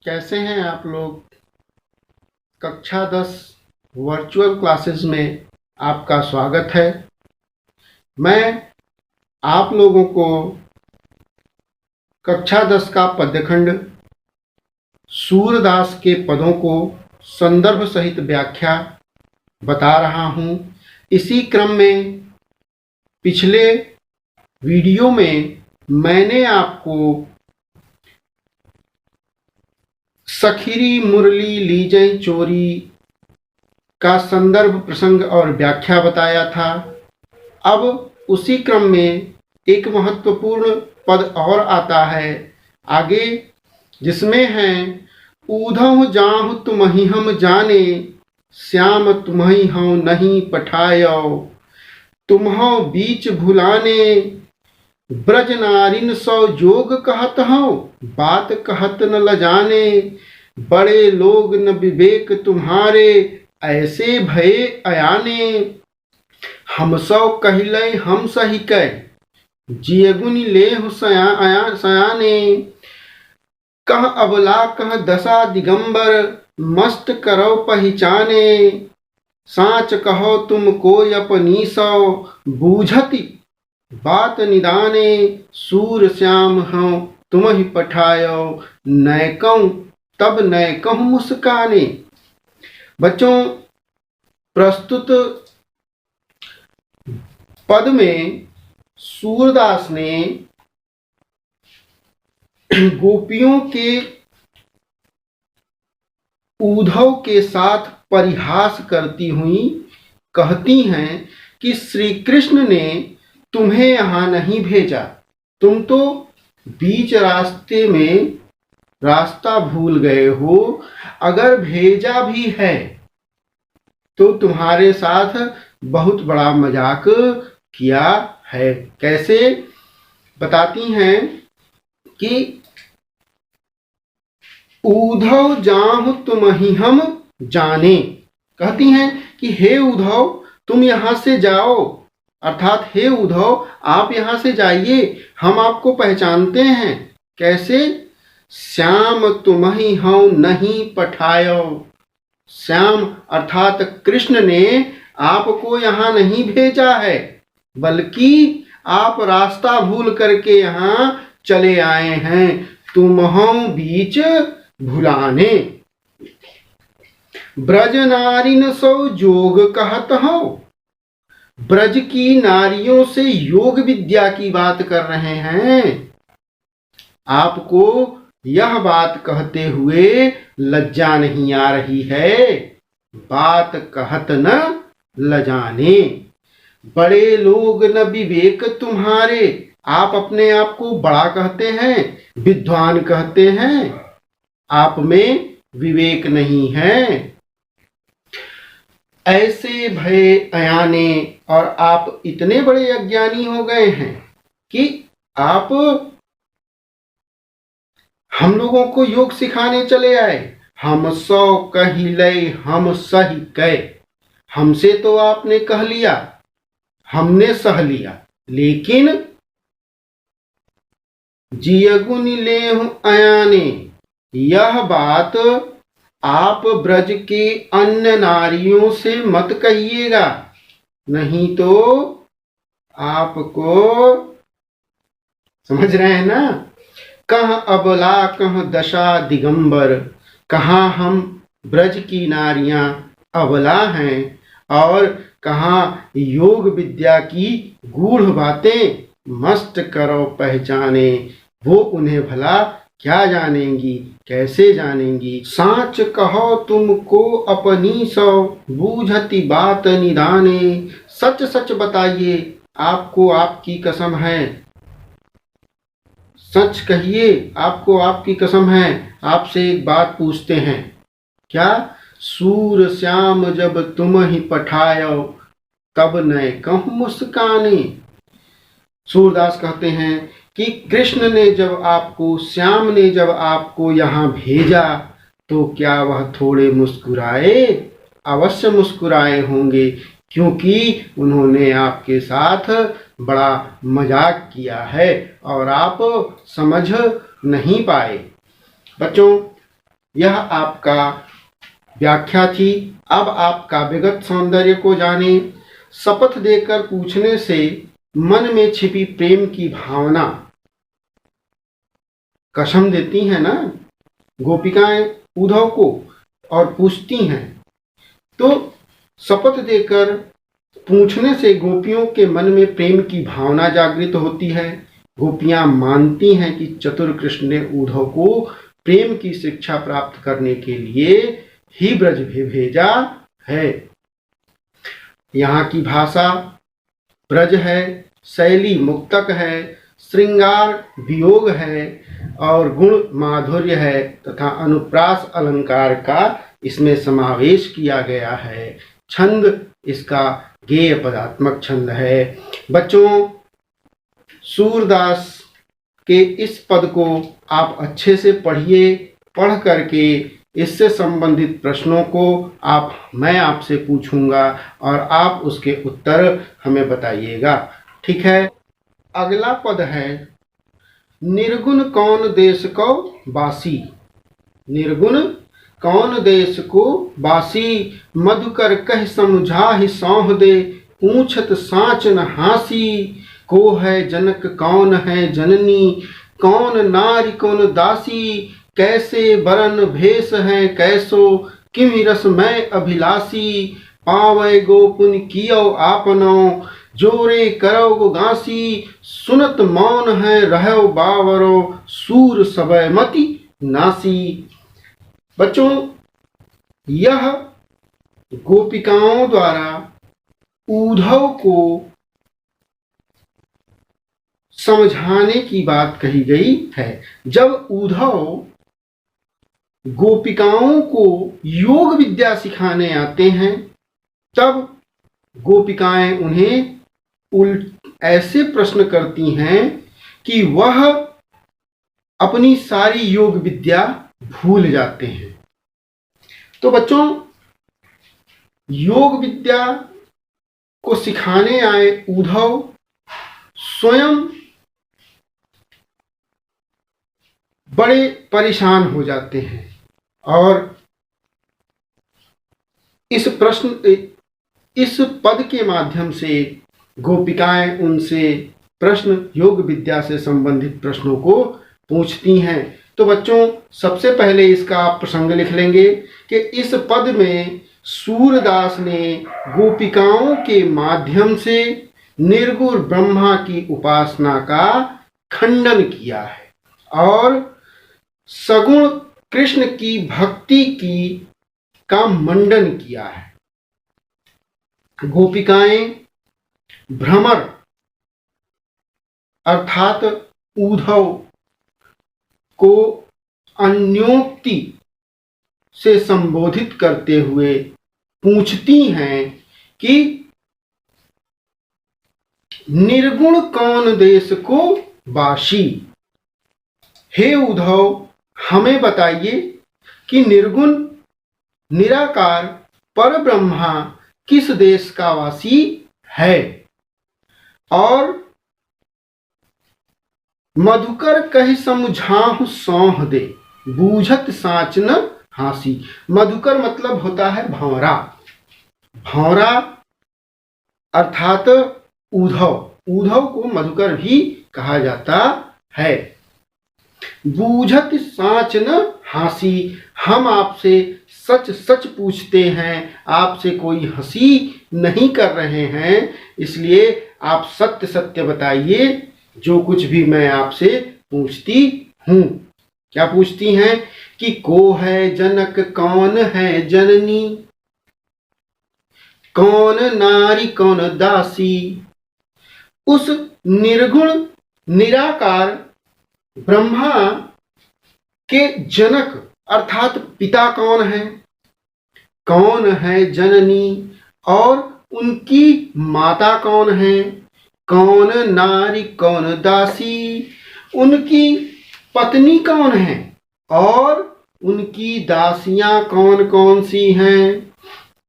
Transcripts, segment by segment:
कैसे हैं आप लोग। कक्षा 10 वर्चुअल क्लासेस में आपका स्वागत है। मैं आप लोगों को कक्षा 10 का पद्यखंड सूरदास के पदों को संदर्भ सहित व्याख्या बता रहा हूँ। इसी क्रम में पिछले वीडियो में मैंने आपको सखीरी मुरली लीजै चोरी का संदर्भ प्रसंग और व्याख्या बताया था। अब उसी क्रम में एक महत्वपूर्ण पद और आता है आगे, जिसमें है ऊधव जाहु तुमहि हम जाने, श्याम तुम्हि हूँ नहीं पठायो, तुम्हो बीच भुलाने, ब्रज नारिन सौ जोग कहत हूँ, बात कहत न लजाने, बड़े लोग न विवेक तुम्हारे, ऐसे भये अयाने, हम सौ कहिले हम सही कै, जियगुनि लेहु सयाने, कह अबला कह दशा दिगंबर, मस्त करो पहचाने, साच कहो तुम कोय अपनी सौ, बूझति बात निदाने, सूर श्याम हूँ तुम ही पठायो, नैकऊँ तब नैकऊँ मुस्काने। बच्चों, प्रस्तुत पद में सूरदास ने गोपियों के उद्धव के साथ परिहास करती हुई कहती हैं कि श्री कृष्ण ने तुम्हें यहाँ नहीं भेजा, तुम तो बीच रास्ते में रास्ता भूल गए हो, अगर भेजा भी है तो तुम्हारे साथ बहुत बड़ा मजाक किया है। कैसे बताती हैं कि उद्धव जाहु तुमहि हम जाने, कहती हैं कि हे उद्धव तुम यहाँ से जाओ, अर्थात हे उद्धव आप यहाँ से जाइए, हम आपको पहचानते हैं। कैसे? श्याम तुम्हि हूँ नहीं पठायो, श्याम अर्थात कृष्ण ने आपको यहाँ नहीं भेजा है, बल्कि आप रास्ता भूल करके यहाँ चले आए हैं, तुम्हों बीच भुलाने। ब्रज नारिन सौ जोग कहत हो, ब्रज की नारियों से योग विद्या की बात कर रहे हैं। आपको यह बात कहते हुए लज्जा नहीं आ रही है, बात कहत न लजाने, बड़े लोग न विवेक तुम्हारे, आप अपने आप को बड़ा कहते हैं, विद्वान कहते हैं, आप में विवेक नहीं है। ऐसे भय अयाने, और आप इतने बड़े अज्ञानी हो गए हैं कि आप हम लोगों को योग सिखाने चले आए। हम सौ कहिले हम सही कै, हमसे तो आपने कह लिया, हमने सह लिया, लेकिन जियगुनि लेहु अयाने, यह बात आप ब्रज के अन्य नारियों से मत कहिएगा, नहीं तो आपको, समझ रहे हैं ना। कह अबला कह दशा दिगंबर, कहाँ हम ब्रज की नारियां अबला हैं और कहाँ योग विद्या की गूढ़ बातें मस्त करो पहचाने, वो उन्हें भला क्या जानेंगी, कैसे जानेंगी। साच कहो तुमको अपनी सौ, बूझती बात निदाने, सच सच बताइए, आपको आपकी कसम है, सच कहिए, आपको आपकी कसम है। आपसे एक बात पूछते हैं, क्या? सूर श्याम जब तुम ही पठायो, तब न कहूँ मुस्काने। सूरदास कहते हैं कि कृष्ण ने जब आपको, श्याम ने जब आपको यहाँ भेजा, तो क्या वह थोड़े मुस्कुराए? अवश्य मुस्कुराए होंगे, क्योंकि उन्होंने आपके साथ बड़ा मजाक किया है और आप समझ नहीं पाए। बच्चों, यह आपका व्याख्या थी। अब आप काव्यगत सौंदर्य को जाने। शपथ देकर पूछने से मन में छिपी प्रेम की भावना, कसम देती हैं ना गोपिकाएं उद्धव को और पूछती हैं, तो शपथ देकर पूछने से गोपियों के मन में प्रेम की भावना जागृत होती है। गोपियां मानती हैं कि चतुर कृष्ण ने उद्धव को प्रेम की शिक्षा प्राप्त करने के लिए ही ब्रज में भेजा है। यहाँ की भाषा ब्रज है, शैली मुक्तक है, श्रृंगार वियोग है और गुण माधुर्य है तथा अनुप्रास अलंकार का इसमें समावेश किया गया है। छंद इसका गेय पदात्मक छंद है। बच्चों, सूरदास के इस पद को आप अच्छे से पढ़िए। पढ़ करके इससे संबंधित प्रश्नों को मैं आपसे पूछूंगा और आप उसके उत्तर हमें बताइएगा। ठीक है। अगला पद है, निर्गुण कौन देश को बासी। निर्गुण कौन देश को बासी, मधुकर कह समझाहि सौंह दे, पूछत साँच न हासी। को है जनक कौन है जननी, कौन नारी कौन दासी। कैसे बरन भेष है कैसो, किमि रस मैं अभिलाषी। पावै गोपुन कियो आपनो, जोरे करौ गो गासी। सुनत मौन है रहौ बावरो, सूर सबय मति नासी। बच्चों, यह गोपिकाओं द्वारा उद्धव को समझाने की बात कही गई है। जब उद्धव गोपिकाओं को योग विद्या सिखाने आते हैं, तब गोपिकाएं उन्हें ऐसे प्रश्न करती हैं कि वह अपनी सारी योग विद्या भूल जाते हैं। तो बच्चों, योग विद्या को सिखाने आए उद्धव स्वयं बड़े परेशान हो जाते हैं और इस पद के माध्यम से गोपिकाएं उनसे योग विद्या से संबंधित प्रश्नों को पूछती हैं। तो बच्चों, सबसे पहले इसका आप प्रसंग लिख लेंगे कि इस पद में सूरदास ने गोपिकाओं के माध्यम से निर्गुण ब्रह्मा की उपासना का खंडन किया है और सगुण कृष्ण की भक्ति का मंडन किया है। गोपिकाएं भ्रमर अर्थात उद्धव को अन्योक्ति से संबोधित करते हुए पूछती हैं कि निर्गुण कौन देश को बासी। हे उद्धव, हमें बताइए कि निर्गुण निराकार पर ब्रह्मा किस देश का वासी है और मधुकर कहि समझाहु सौंह दे, बूझत साँच न हासी। मधुकर मतलब होता है भंवरा। भंवरा अर्थात उद्धव। उद्धव को मधुकर भी कहा जाता है। बूझत साँच न हासी, हम आपसे सच सच पूछते हैं, आपसे कोई हंसी नहीं कर रहे हैं, इसलिए आप सत्य सत्य बताइए जो कुछ भी मैं आपसे पूछती हूँ। क्या पूछती हैं कि को है जनक कौन है जननी, कौन नारी कौन दासी। उस निर्गुण निराकार ब्रह्मा के जनक अर्थात पिता कौन है, कौन है जननी और उनकी माता कौन है, कौन नारी कौन दासी, उनकी पत्नी कौन है और उनकी दासियां कौन कौन सी हैं,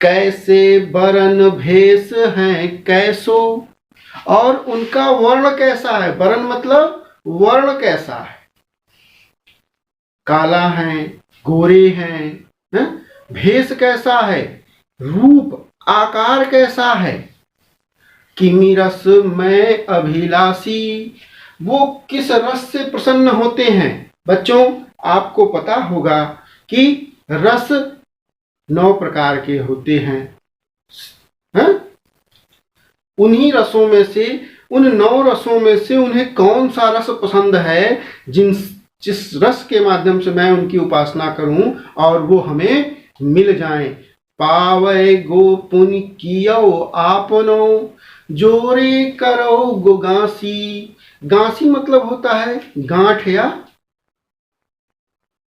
कैसे वरण भेष हैं कैसो, और उनका वर्ण कैसा है। वर्ण मतलब वर्ण कैसा है, काला है, गोरे हैं? भेष कैसा है, रूप आकार कैसा है? किमी रस में अभिलाषी, वो किस रस से प्रसन्न होते हैं? बच्चों, आपको पता होगा कि रस 9 प्रकार के होते हैं। उन्हीं रसों में से, उन 9 रसों में से उन्हें कौन सा रस पसंद है जिस रस के माध्यम से मैं उनकी उपासना करूं और वो हमें मिल जाए। पावै गोपुन कियो आपनो, जोरे करो गो गांसी। गांसी मतलब होता है गांठ या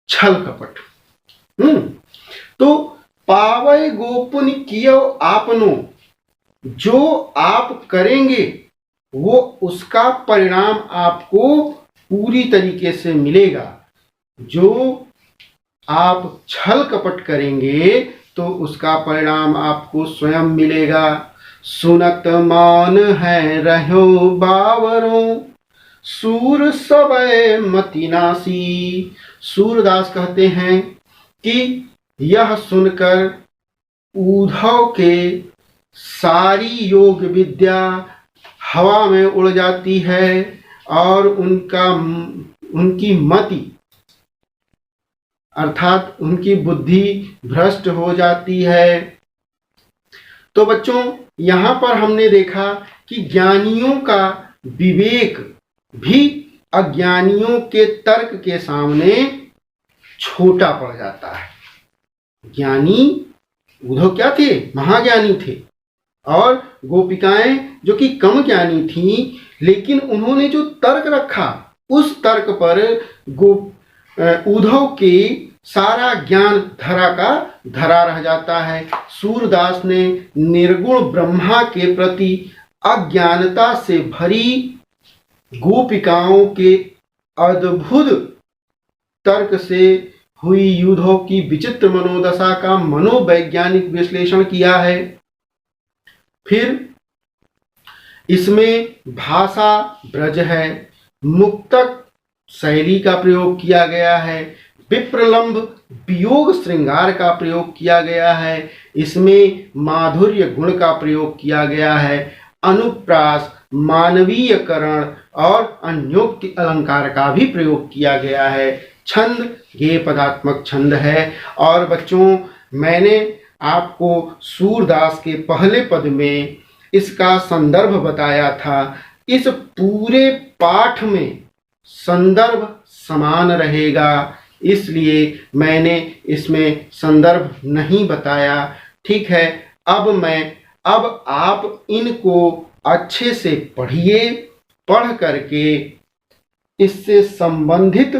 छल कपट। तो पावै गोपुन कियो आपनो, जो आप करेंगे वो उसका परिणाम आपको पूरी तरीके से मिलेगा। जो आप छल कपट करेंगे तो उसका परिणाम आपको स्वयं मिलेगा। सुनत मान है रहो बावरों, सूर सबय मतिनासी। सूरदास कहते हैं कि यह सुनकर उद्धव के सारी योग विद्या हवा में उड़ जाती है और उनकी मति अर्थात उनकी बुद्धि भ्रष्ट हो जाती है। तो बच्चों, यहाँ पर हमने देखा कि ज्ञानियों का विवेक भी अज्ञानियों के तर्क के सामने छोटा पड़ जाता है। ज्ञानी उद्धव क्या थे? महाज्ञानी थे। और गोपिकाएं जो कि कम ज्ञानी थीं, लेकिन उन्होंने जो तर्क रखा उस तर्क पर उद्धव के सारा ज्ञान धरा का धरा रह जाता है। सूरदास ने निर्गुण ब्रह्मा के प्रति अज्ञानता से भरी गोपिकाओं के अद्भुत तर्क से हुई युद्धों की विचित्र मनोदशा का मनोवैज्ञानिक विश्लेषण किया है। फिर इसमें भाषा ब्रज है, मुक्तक शैली का प्रयोग किया गया है, विप्रलंब वियोग श्रृंगार का प्रयोग किया गया है, इसमें माधुर्य गुण का प्रयोग किया गया है, अनुप्रास, मानवीयकरण और अन्योक्ति अलंकार का भी प्रयोग किया गया है। छंद गेय पदात्मक छंद है। और बच्चों, मैंने आपको सूरदास के पहले पद में इसका संदर्भ बताया था। इस पूरे पाठ में संदर्भ समान रहेगा, इसलिए मैंने इसमें संदर्भ नहीं बताया। ठीक है, अब आप इनको अच्छे से पढ़िए। पढ़ करके इससे संबंधित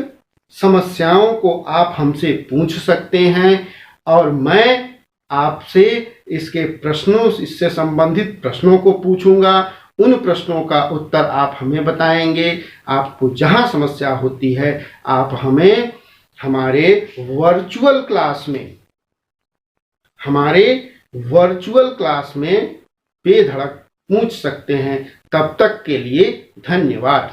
समस्याओं को आप हमसे पूछ सकते हैं और मैं आपसे इससे संबंधित प्रश्नों को पूछूंगा। उन प्रश्नों का उत्तर आप हमें बताएंगे। आपको जहां समस्या होती है आप हमें हमारे वर्चुअल क्लास में बेधड़क पूछ सकते हैं। तब तक के लिए धन्यवाद।